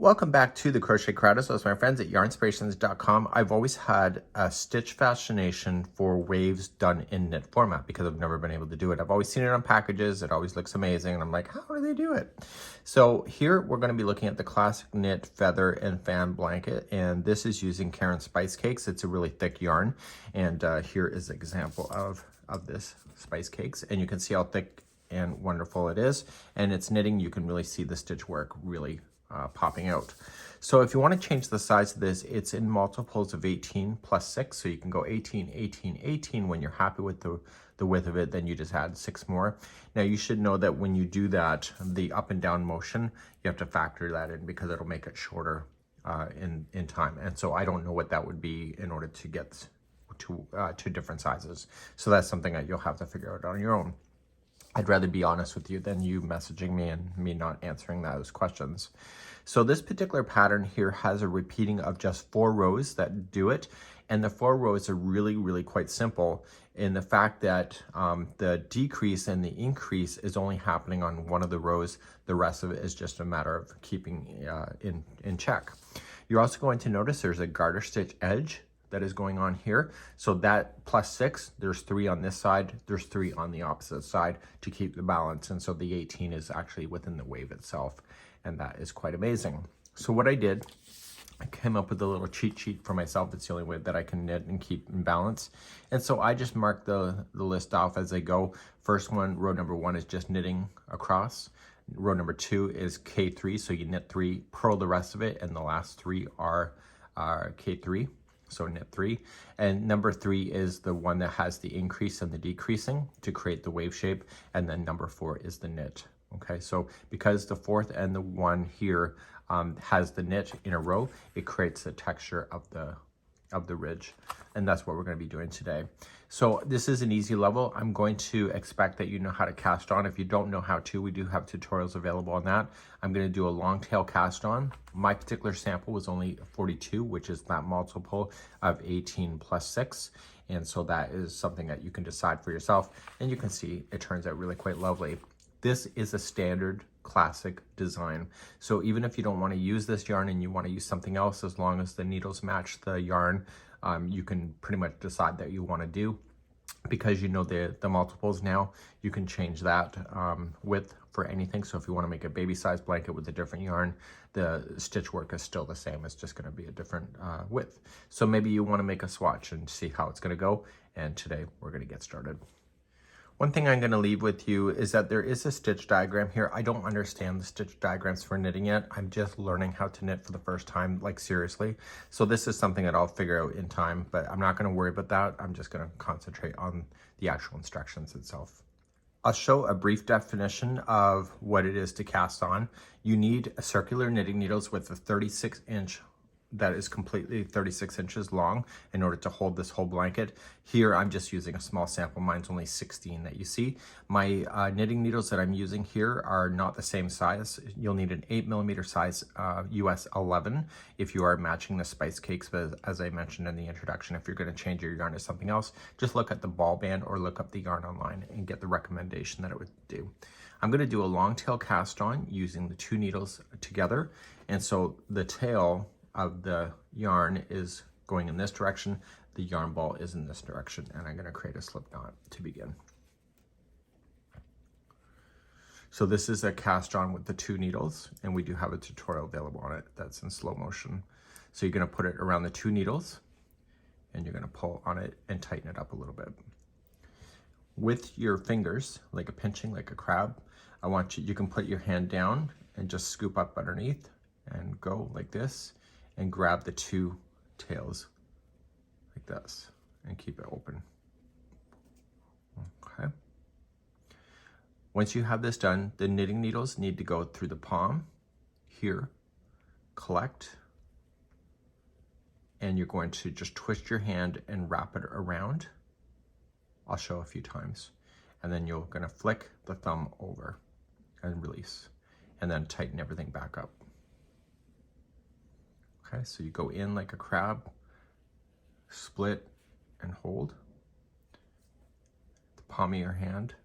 Welcome back to the Crochet Crowd. So, my friends at yarnspirations.com. I've always had a stitch fascination for waves done in knit format because I've never been able to do it. I've always seen it on packages. It always looks amazing. And I'm like, how do they do it? So here we're going to be looking at the classic knit feather and fan blanket. And this is using Karen Spice Cakes. It's a really thick yarn. And here is an example of this Spice Cakes. And you can see how thick and wonderful it is. And it's knitting. You can really see the stitch work really popping out. So if you want to change the size of this, it's in multiples of 18 plus 6. So you can go 18, 18, 18. When you're happy with the width of it, then you just add 6 more. Now you should know that when you do that, the up and down motion, you have to factor that in because it'll make it shorter in time. And so I don't know what that would be in order to get to different sizes. So that's something that you'll have to figure out on your own. I'd rather be honest with you than you messaging me and me not answering those questions. So this particular pattern here has a repeating of just 4 rows that do it. And the 4 rows are really, really quite simple in the fact that the decrease and the increase is only happening on one of the rows. The rest of it is just a matter of keeping in check. You're also going to notice there's a garter stitch edge that is going on here. So that plus 6, there's 3 on this side, there's 3 on the opposite side to keep the balance. And so the 18 is actually within the wave itself. And that is quite amazing. So what I did, I came up with a little cheat sheet for myself. It's the only way that I can knit and keep in balance. And so I just marked the list off as I go. First one, row number 1 is just knitting across. Row number 2 is K3, so you knit 3, purl the rest of it, and the last 3 are K3. So knit 3, and number 3 is the one that has the increase and the decreasing to create the wave shape, and then number 4 is the knit. Okay, so because the 4th and the 1 here has the knit in a row, it creates the texture of the ridge, and that's what we're going to be doing today. So this is an easy level. I'm going to expect that you know how to cast on. If you don't know how to, we do have tutorials available on that. I'm going to do a long tail cast on. My particular sample was only 42, which is that multiple of 18 plus 6. And so that is something that you can decide for yourself. And you can see it turns out really quite lovely. This is a standard classic design. So even if you don't want to use this yarn and you want to use something else, as long as the needles match the yarn, you can pretty much decide that you want to do. Because you know the multiples now, you can change that width for anything. So if you want to make a baby size blanket with a different yarn, the stitch work is still the same. It's just going to be a different width. So maybe you want to make a swatch and see how it's going to go. And today we're going to get started. One thing I'm going to leave with you is that there is a stitch diagram here. I don't understand the stitch diagrams for knitting yet. I'm just learning how to knit for the first time, like seriously. So this is something that I'll figure out in time, but I'm not going to worry about that. I'm just going to concentrate on the actual instructions itself. I'll show a brief definition of what it is to cast on. You need a circular knitting needles with a 36-inch that is completely 36 inches long in order to hold this whole blanket. Here I'm just using a small sample. Mine's only 16 that you see. My knitting needles that I'm using here are not the same size. You'll need an 8mm size US 11 if you are matching the Spice Cakes, but as I mentioned in the introduction, if you're going to change your yarn to something else, just look at the ball band or look up the yarn online and get the recommendation that it would do. I'm going to do a long tail cast on using the 2 needles together, and so the tail of the yarn is going in this direction, the yarn ball is in this direction, and I'm going to create a slip knot to begin. So this is a cast on with the 2 needles, and we do have a tutorial available on it that's in slow motion. So you're going to put it around the 2 needles, and you're going to pull on it and tighten it up a little bit. With your fingers, like a pinching, like a crab, I want you can put your hand down and just scoop up underneath and go like this, and grab the 2 tails like this and keep it open. Okay. Once you have this done, the knitting needles need to go through the palm here, collect, and you're going to just twist your hand and wrap it around. I'll show a few times. And then you're going to flick the thumb over and release, and then tighten everything back up. Okay, so you go in like a crab, split and hold the palm of your hand.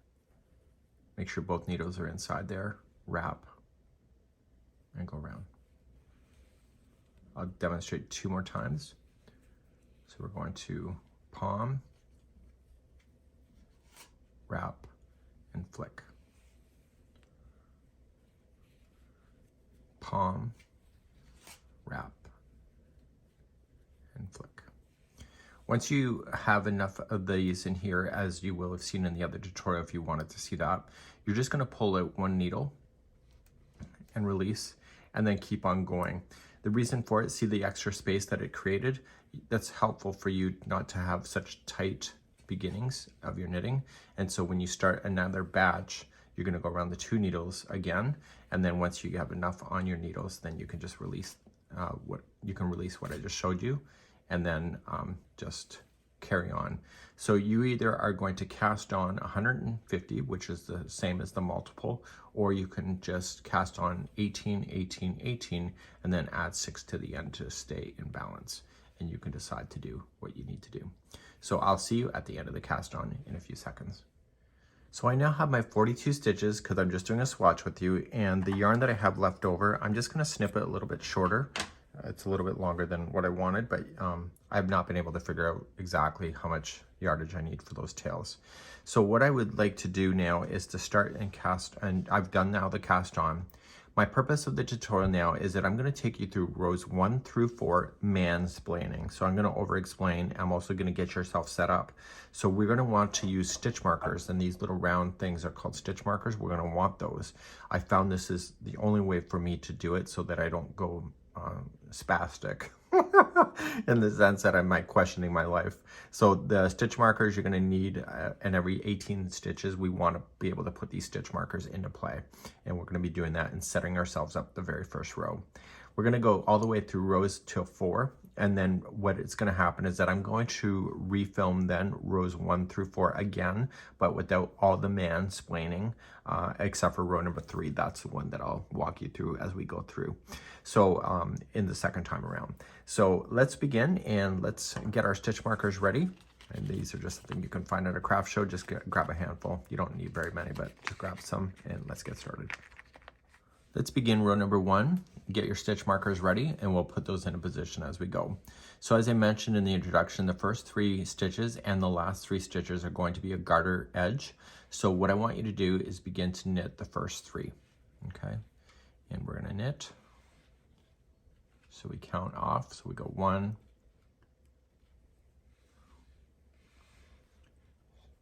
Make sure both needles are inside there, wrap, and go around. I'll demonstrate 2 more times. So we're going to palm, wrap, and flick. Palm, wrap, and flick. Once you have enough of these in here, as you will have seen in the other tutorial if you wanted to see that, you're just going to pull out 1 needle and release, and then keep on going. The reason for it, see the extra space that it created? That's helpful for you not to have such tight beginnings of your knitting. And so when you start another batch, you're going to go around the 2 needles again, and then once you have enough on your needles, then you can just release what I just showed you, and then just carry on. So you either are going to cast on 150, which is the same as the multiple, or you can just cast on 18, 18, 18, and then add 6 to the end to stay in balance. And you can decide to do what you need to do. So I'll see you at the end of the cast on in a few seconds. So I now have my 42 stitches because I'm just doing a swatch with you, and the yarn that I have left over, I'm just going to snip it a little bit shorter. It's a little bit longer than what I wanted, but I've not been able to figure out exactly how much yardage I need for those tails. So what I would like to do now is to start and cast, and I've done now the cast on. My purpose of the tutorial now is that I'm going to take you through rows 1 through 4 mansplaining. So I'm going to over explain. I'm also going to get yourself set up. So we're going to want to use stitch markers, and these little round things are called stitch markers. We're going to want those. I found this is the only way for me to do it so that I don't go spastic in the sense that I might questioning my life. So the stitch markers you're going to need, and every 18 stitches we want to be able to put these stitch markers into play, and we're going to be doing that and setting ourselves up the very first row. We're going to go all the way through rows till 4, and then what is going to happen is that I'm going to refilm then rows 1 through 4 again, but without all the mansplaining, except for row number 3. That's the one that I'll walk you through as we go through. So in the second time around. So let's begin, and let's get our stitch markers ready. And these are just something you can find at a craft show. Just grab a handful. You don't need very many, but just grab some, and let's get started. Let's begin row number 1. Get your stitch markers ready, and we'll put those in a position as we go. So as I mentioned in the introduction, the first 3 stitches and the last 3 stitches are going to be a garter edge. So what I want you to do is begin to knit the first 3, okay? And we're gonna knit. So we count off, so we go 1,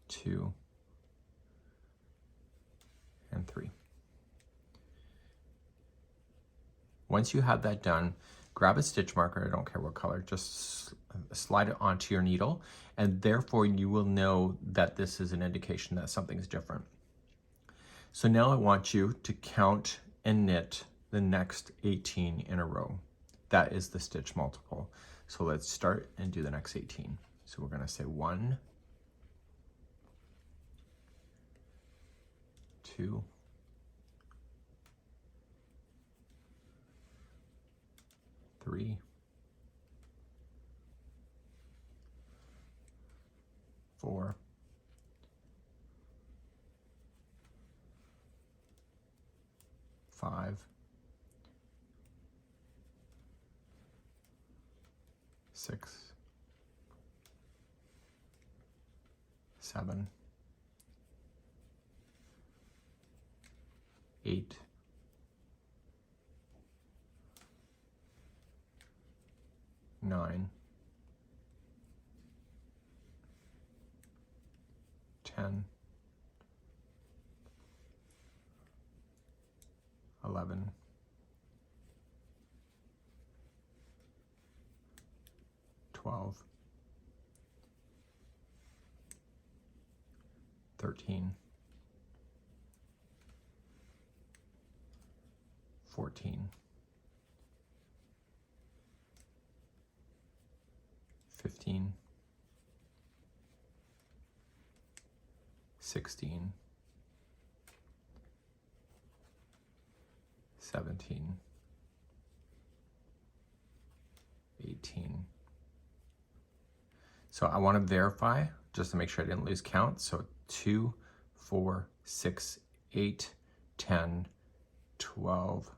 2, and 3. Once you have that done, grab a stitch marker, I don't care what color, just slide it onto your needle, and therefore you will know that this is an indication that something's different. So now I want you to count and knit the next 18 in a row. That is the stitch multiple. So let's start and do the next 18. So we're going to say 1, 2, 3, 4, 5, 6, 7, 8, 9, 10, 11, 12, 13, 14, 15, 16, 17, 18. So I want to verify just to make sure I didn't lose count. So 2, 4, 6, 8, 10, 12,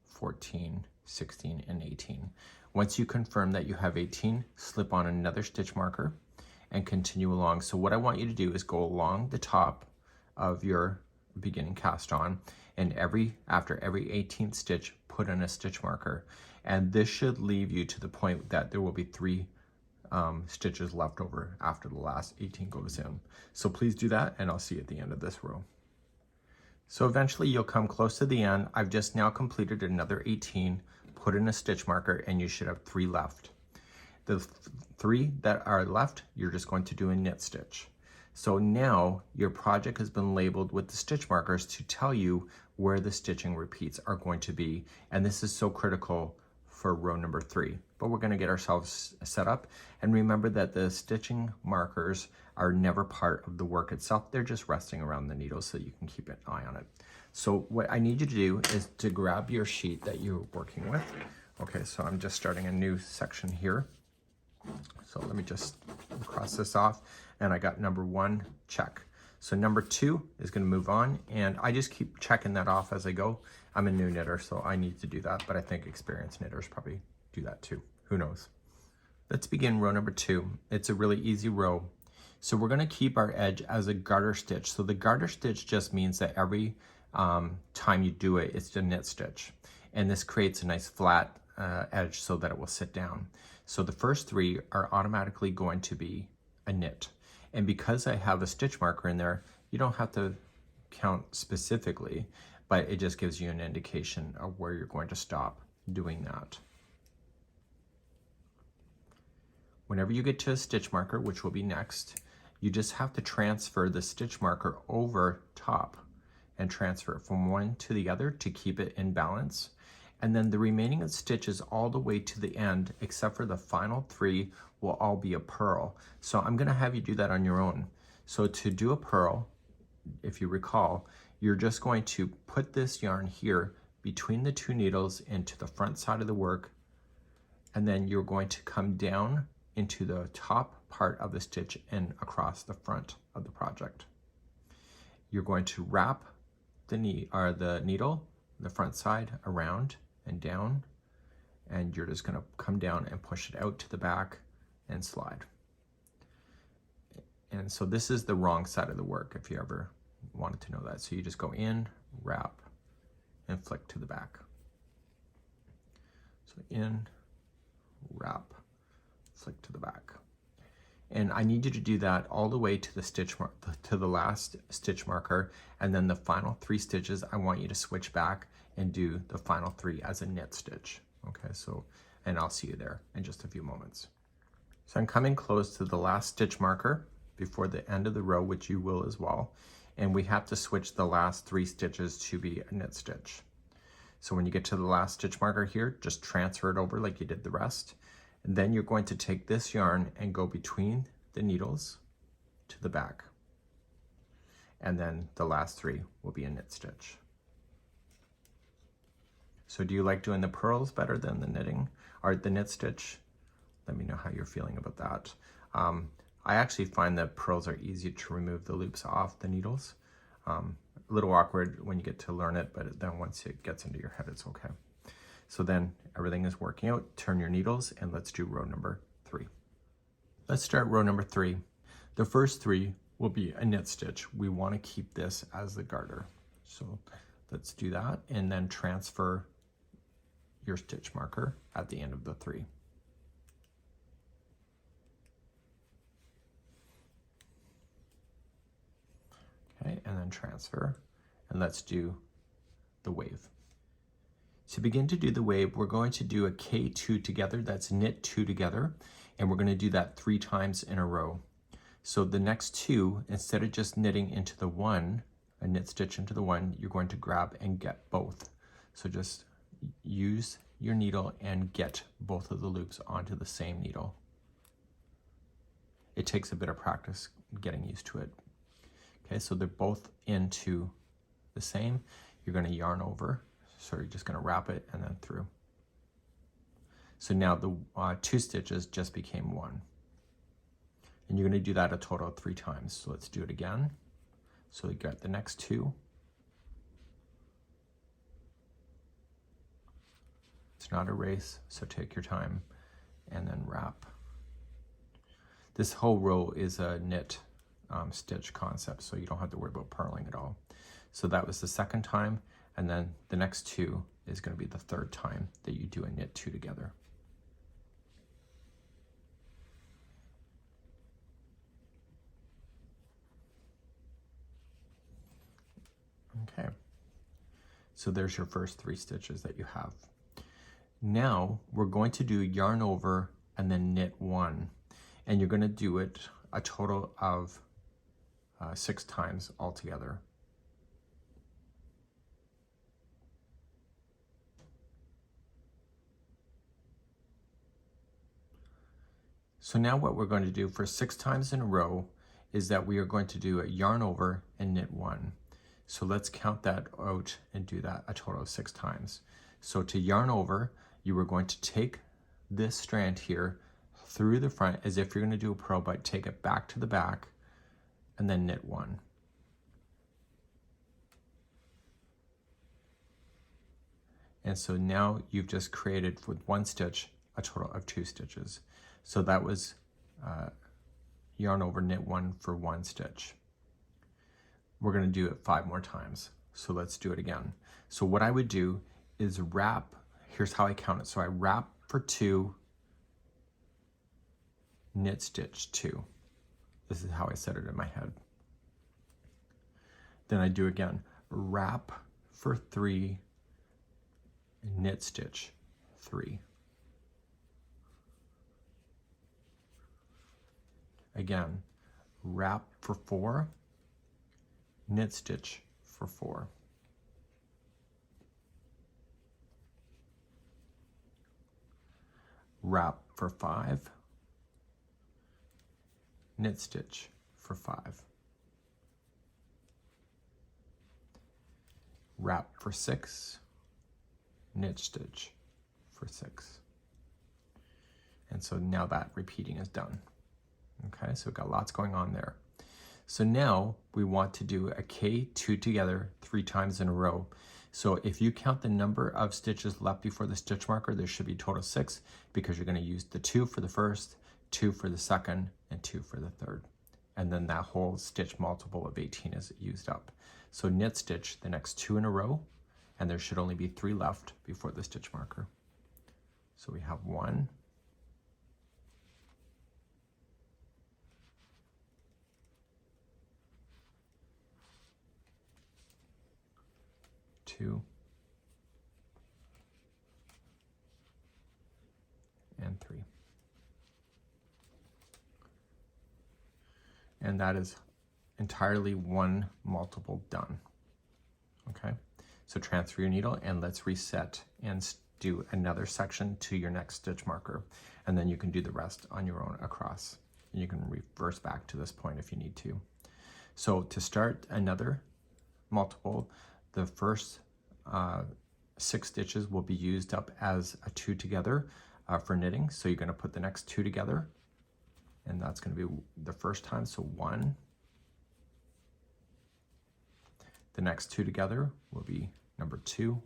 14, 16, and 18. Once you confirm that you have 18, slip on another stitch marker and continue along. So what I want you to do is go along the top of your beginning cast on, and after every 18th stitch, put in a stitch marker. And this should leave you to the point that there will be 3 stitches left over after the last 18 goes in. So please do that, and I'll see you at the end of this row. So eventually you'll come close to the end. I've just now completed another 18, put in a stitch marker, and you should have 3 left. The 3 that are left, you're just going to do a knit stitch. So now your project has been labeled with the stitch markers to tell you where the stitching repeats are going to be. And this is so critical for row number 3. But we're going to get ourselves set up. And remember that the stitching markers are never part of the work itself. They're just resting around the needle so you can keep an eye on it. So what I need you to do is to grab your sheet that you're working with. Okay, so I'm just starting a new section here. So let me just cross this off, and I got number 1, check. So number 2 is going to move on, and I just keep checking that off as I go. I'm a new knitter, so I need to do that, but I think experienced knitters probably do that too. Who knows? Let's begin row number 2. It's a really easy row. So we're going to keep our edge as a garter stitch. So the garter stitch just means that every time you do it, it's a knit stitch. And this creates a nice flat edge so that it will sit down. So the first 3 are automatically going to be a knit. And because I have a stitch marker in there, you don't have to count specifically, but it just gives you an indication of where you're going to stop doing that. Whenever you get to a stitch marker, which will be next, you just have to transfer the stitch marker over top and transfer it from one to the other to keep it in balance. And then the remaining stitches all the way to the end, except for the final 3, will all be a purl. So I'm going to have you do that on your own. So to do a purl, if you recall, you're just going to put this yarn here between the 2 needles into the front side of the work, and then you're going to come down into the top part of the stitch and across the front of the project. You're going to wrap the needle, the front side, around and down, and you're just going to come down and push it out to the back and slide. And so this is the wrong side of the work, if you ever wanted to know that. So you just go in, wrap, and flick to the back. So in, wrap, flick to the back. And I need you to do that all the way to the last stitch marker, and then the final 3 stitches I want you to switch back and do the final 3 as a knit stitch. Okay, so, and I'll see you there in just a few moments. So I'm coming close to the last stitch marker before the end of the row, which you will as well, and we have to switch the last 3 stitches to be a knit stitch. So when you get to the last stitch marker here, just transfer it over like you did the rest. And then you're going to take this yarn and go between the needles to the back. And then the last 3 will be a knit stitch. So do you like doing the purls better than the knitting or the knit stitch? Let me know how you're feeling about that. I actually find that purls are easier to remove the loops off the needles. A little awkward when you get to learn it, but then once it gets into your head, it's okay. So then everything is working out. Turn your needles and let's do row number 3. Let's start row number 3. The first 3 will be a knit stitch. We want to keep this as the garter. So let's do that, and then transfer your stitch marker at the end of the 3. Okay, and then transfer, and let's do the wave. To begin to do the wave, we're going to do a K2 together, that's knit 2 together, and we're going to do that 3 times in a row. So the next 2, instead of just knitting into the 1, a knit stitch into the 1, you're going to grab and get both. So just use your needle and get both of the loops onto the same needle. It takes a bit of practice getting used to it. Okay, so they're both into the same. You're going to yarn over, so you're just going to wrap it and then through. So now the 2 stitches just became 1. And you're going to do that a total of 3 times. So let's do it again. So you got the next 2. It's not a race, so take your time, and then wrap. This whole row is a knit stitch concept, so you don't have to worry about purling at all. So that was the second time, and then the next two is going to be the third time that you do a knit two together. Okay, so there's your first 3 stitches that you have. Now we're going to do yarn over and then knit 1, and you're going to do it a total of 6 times altogether. So now what we're going to do for 6 times in a row is that we are going to do a yarn over and knit 1. So let's count that out and do that a total of 6 times. So to yarn over, you are going to take this strand here through the front as if you're going to do a purl, but take it back to the back and then knit 1. And so now you've just created with 1 stitch a total of 2 stitches. So that was yarn over, knit 1 for 1 stitch. We're going to do it 5 more times. So let's do it again. So what I would do is wrap. Here's how I count it. So I wrap for 2, knit stitch 2. This is how I set it in my head. Then I do again, wrap for 3, knit stitch 3. Again, wrap for 4, knit stitch for 4. Wrap for 5, knit stitch for 5. Wrap for 6, knit stitch for 6. And so now that repeating is done. Okay, so we've got lots going on there. So now we want to do a K2 together 3 times in a row. So if you count the number of stitches left before the stitch marker, there should be a total of 6 because you're going to use the 2 for the first, 2 for the second, and 2 for the third. And then that whole stitch multiple of 18 is used up. So knit stitch the next 2 in a row, and there should only be 3 left before the stitch marker. So we have 1, 2, and 3. And that is entirely 1 multiple done. Okay, so transfer your needle and let's reset and do another section to your next stitch marker, and then you can do the rest on your own across. And you can reverse back to this point if you need to. So to start another multiple, the first 6 stitches will be used up as a 2 together for knitting. So you're going to put the next 2 together, and that's going to be the first time. So 1. The next 2 together will be number 2.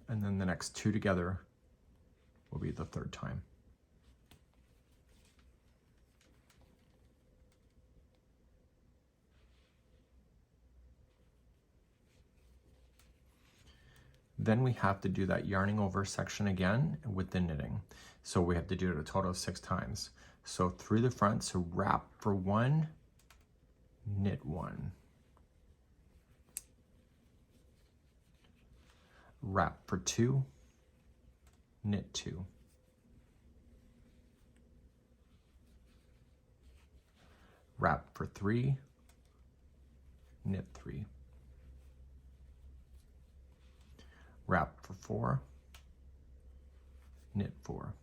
And then the next 2 together will be the third time. Then we have to do that yarning over section again with the knitting. So we have to do it a total of 6 times. So through the front, so wrap for 1, knit 1. Wrap for 2, knit 2. Wrap for 3, knit 3. Wrap for 4, knit 4.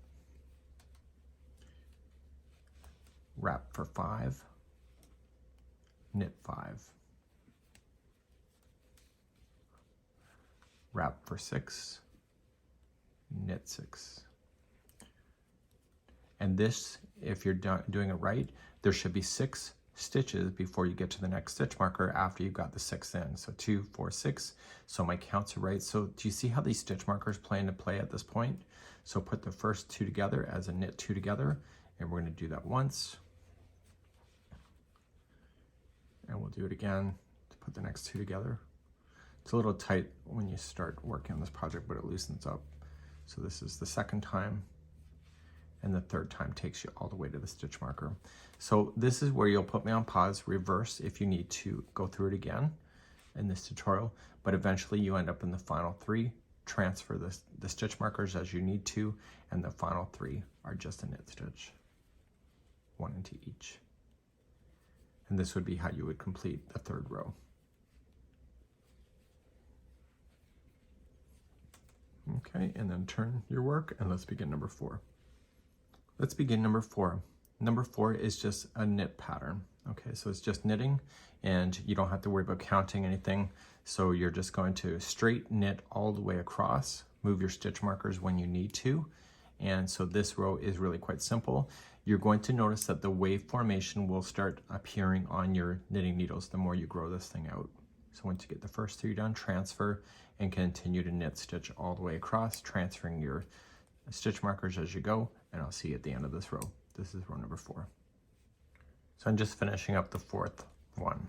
Wrap for 5, knit 5. Wrap for 6, knit 6. And this, if you're doing it right, there should be 6 stitches before you get to the next stitch marker after you've got the 6 in. So 2, 4, 6. So my counts are right. So do you see how these stitch markers play into play at this point? So put the first 2 together as a knit 2 together, and we're going to do that once. And we'll do it again to put the next 2 together. It's a little tight when you start working on this project, but it loosens up. So this is the second time, and the third time takes you all the way to the stitch marker. So this is where you'll put me on pause, reverse if you need to go through it again in this tutorial, but eventually you end up in the final 3, transfer the stitch markers as you need to, and the final 3 are just a knit stitch, 1 into each. And this would be how you would complete the 3rd row. Okay, and then turn your work, and let's begin number 4. Let's begin number 4. Number 4 is just a knit pattern. Okay, so it's just knitting, and you don't have to worry about counting anything. So you're just going to straight knit all the way across, move your stitch markers when you need to. And so this row is really quite simple. You're going to notice that the wave formation will start appearing on your knitting needles the more you grow this thing out. So once you get the first 3 done, transfer and continue to knit stitch all the way across, transferring your stitch markers as you go, and I'll see you at the end of this row. This is row number 4. So I'm just finishing up the 4th one.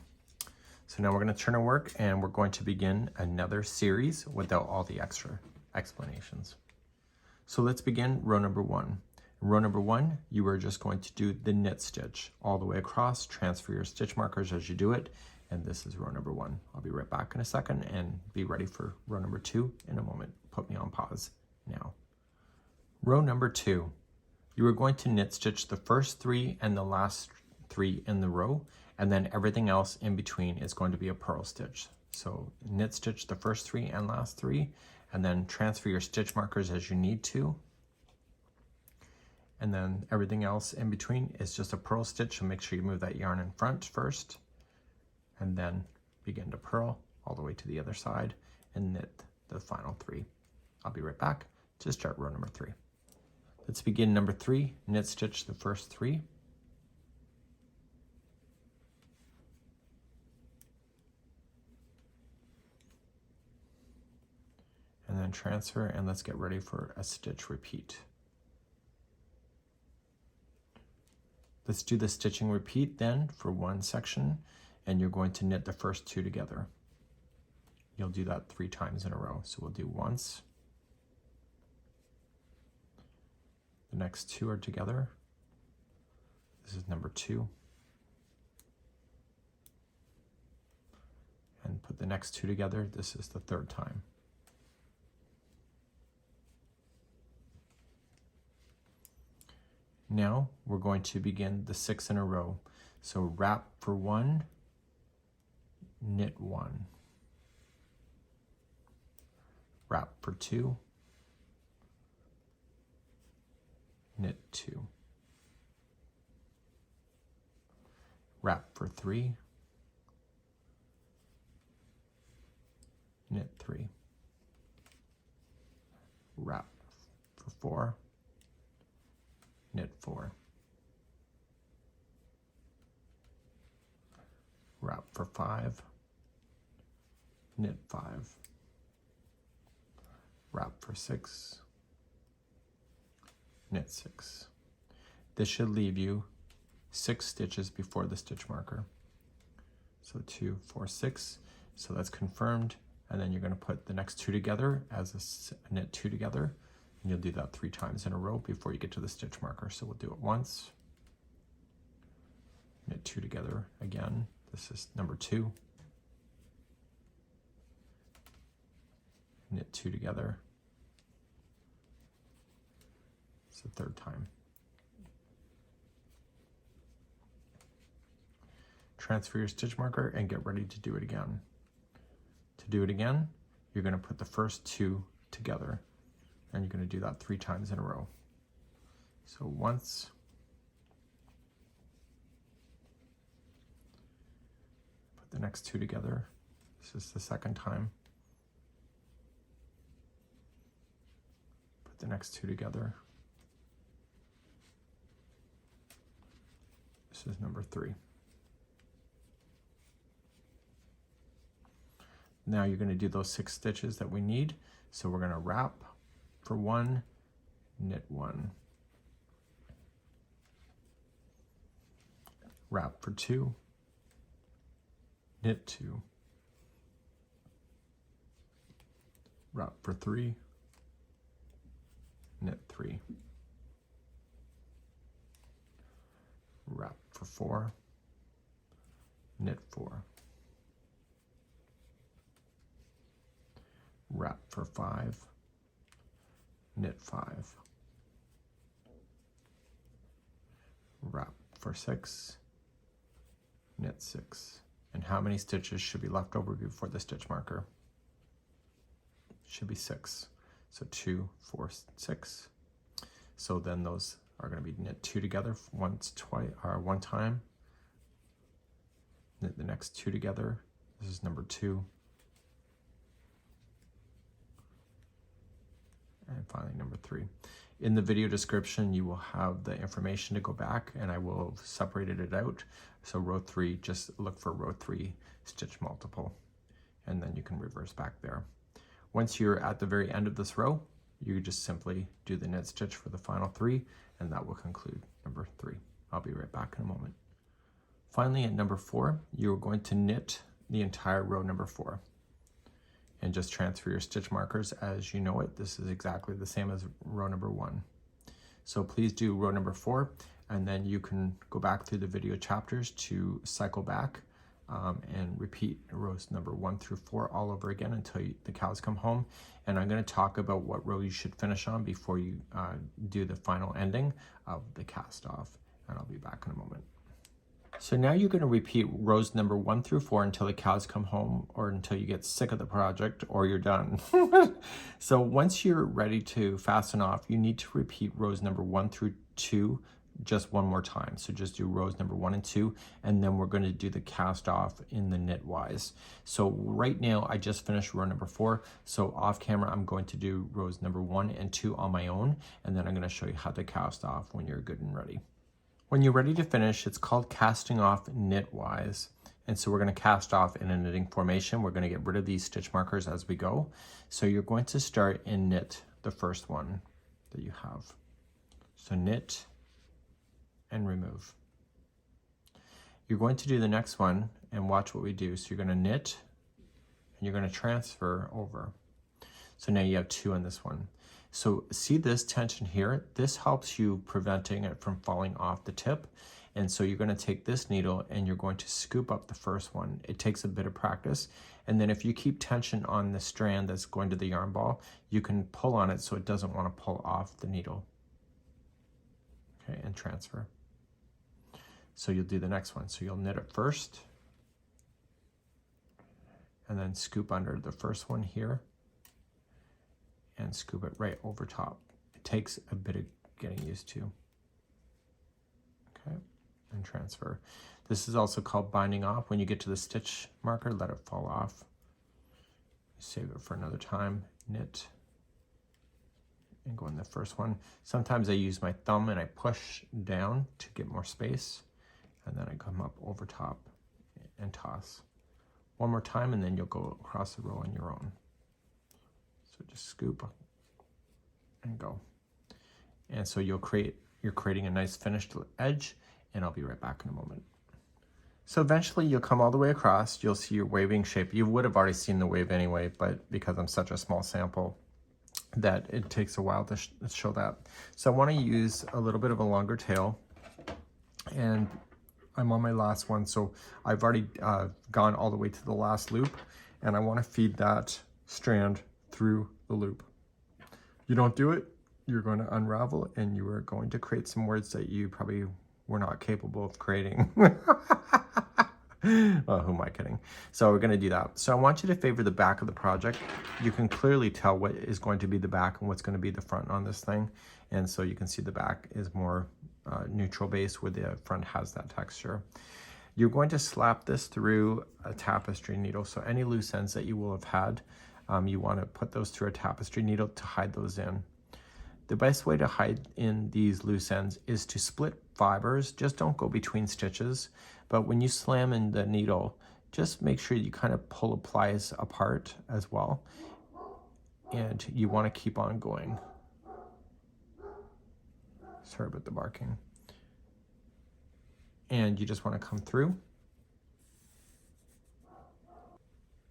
So now we're going to turn our work, and we're going to begin another series without all the extra explanations. So let's begin row number 1. Row number 1, you are just going to do the knit stitch all the way across, transfer your stitch markers as you do it, and this is row number 1. I'll be right back in a second and be ready for row number 2 in a moment. Put me on pause now. Row number 2, you are going to knit stitch the first 3 and the last 3 in the row, and then everything else in between is going to be a purl stitch. So knit stitch the first 3 and last 3, and then transfer your stitch markers as you need to. And then everything else in between is just a purl stitch, so make sure you move that yarn in front first, and then begin to purl all the way to the other side and knit the final 3. I'll be right back to start row number 3. Let's begin number 3, knit stitch the first 3. And then transfer, and let's get ready for a stitch repeat. Let's do the stitching repeat then for one section, and you're going to knit the first 2 together. You'll do that 3 times in a row. So we'll do once. The next 2 are together. This is number 2. And put the next 2 together. This is the 3rd time. Now we're going to begin the 6 in a row. So wrap for 1, knit 1. Wrap for 2, knit 2. Wrap for 3, knit 3. Wrap for 4, knit 4. Wrap for 5, knit 5. Wrap for 6, knit 6. This should leave you 6 stitches before the stitch marker. So 2, 4, 6. So that's confirmed. And then you're going to put the next 2 together as a knit 2 together. And you'll do that 3 times in a row before you get to the stitch marker. So we'll do it once. Knit 2 together again. This is number 2. Knit 2 together. It's the 3rd time. Transfer your stitch marker and get ready to do it again. To do it again, you're going to put the first 2 together, and you're going to do that 3 times in a row. So once, put the next 2 together. This is the 2nd time. Put the next 2 together. This is number 3. Now you're going to do those 6 stitches that we need. So we're going to wrap for 1, knit 1, wrap for 2, knit 2, wrap for 3, knit 3, wrap for 4, knit 4, wrap for 5, knit 5, wrap for 6, knit 6. And how many stitches should be left over before the stitch marker? Should be 6. So 2, 4, 6. So then those are going to be knit 2 together once, twice, or one time. Knit the next 2 together. This is number 2. And finally number 3. In the video description, you will have the information to go back, and I will have separated it out. So row 3, just look for row 3 stitch multiple, and then you can reverse back there. Once you're at the very end of this row, you just simply do the knit stitch for the final 3, and that will conclude number 3. I'll be right back in a moment. Finally, at number 4, you're going to knit the entire row number 4. And just transfer your stitch markers as you know it. This is exactly the same as row number 1. So please do row number 4, and then you can go back through the video chapters to cycle back and repeat rows number 1 through 4 all over again until the cows come home. And I'm going to talk about what row you should finish on before you do the final ending of the cast off, and I'll be back in a moment. So now you're going to repeat rows number 1 through 4 until the cows come home, or until you get sick of the project, or you're done. So once you're ready to fasten off, you need to repeat rows number 1 through 2 just one more time. So just do rows number 1 and 2, and then we're going to do the cast off in the knitwise. So right now I just finished row number 4. So off camera, I'm going to do rows number 1 and 2 on my own, and then I'm going to show you how to cast off when you're good and ready. When you're ready to finish, it's called casting off knitwise. And so we're going to cast off in a knitting formation. We're going to get rid of these stitch markers as we go. So you're going to start and knit the first one that you have. So knit and remove. You're going to do the next one and watch what we do. So you're going to knit and you're going to transfer over. So now you have 2 on this one. So see this tension here? This helps you preventing it from falling off the tip. And so you're going to take this needle and you're going to scoop up the first one. It takes a bit of practice. And then if you keep tension on the strand that's going to the yarn ball, you can pull on it so it doesn't want to pull off the needle. Okay, and transfer. So you'll do the next one. So you'll knit it first and then scoop under the first one here and scoop it right over top. It takes a bit of getting used to. Okay, and transfer. This is also called binding off. When you get to the stitch marker, let it fall off. Save it for another time. Knit and go in the first one. Sometimes I use my thumb and I push down to get more space, and then I come up over top and toss. One more time, and then you'll go across the row on your own. So just scoop and go. And so you're creating a nice finished edge, and I'll be right back in a moment. So eventually you'll come all the way across, you'll see your waving shape. You would have already seen the wave anyway, but because I'm such a small sample, that it takes a while to show that. So I want to use a little bit of a longer tail, and I'm on my last one, so I've already gone all the way to the last loop, and I want to feed that strand through the loop. You don't do it, you're going to unravel, and you are going to create some words that you probably were not capable of creating. Oh, who am I kidding? So we're going to do that. So I want you to favor the back of the project. You can clearly tell what is going to be the back and what's going to be the front on this thing. And so you can see the back is more neutral base, where the front has that texture. You're going to slap this through a tapestry needle. So any loose ends that you will have had, you want to put those through a tapestry needle to hide those in. The best way to hide in these loose ends is to split fibers. Just don't go between stitches, but when you slam in the needle, just make sure you kind of pull the plies apart as well. And you want to keep on going. Sorry about the barking. And you just want to come through.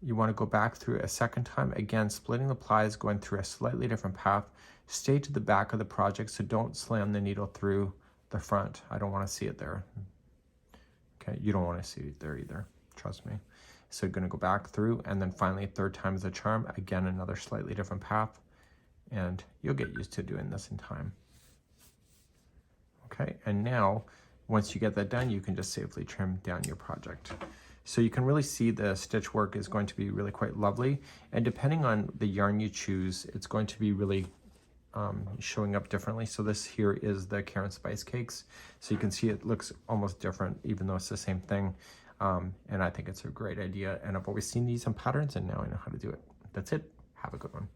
You want to go back through a second time, again splitting the plies, going through a slightly different path. Stay to the back of the project, so don't slam the needle through the front. I don't want to see it there. Okay, you don't want to see it there either, trust me. So you're going to go back through, and then finally third time is a charm. Again, another slightly different path, and you'll get used to doing this in time. Okay, and now once you get that done, you can just safely trim down your project. So you can really see the stitch work is going to be really quite lovely, and depending on the yarn you choose, it's going to be really showing up differently. So this here is the Karen Spice Cakes, so you can see it looks almost different even though it's the same thing, and I think it's a great idea, and I've always seen these in patterns and now I know how to do it. That's it. Have a good one.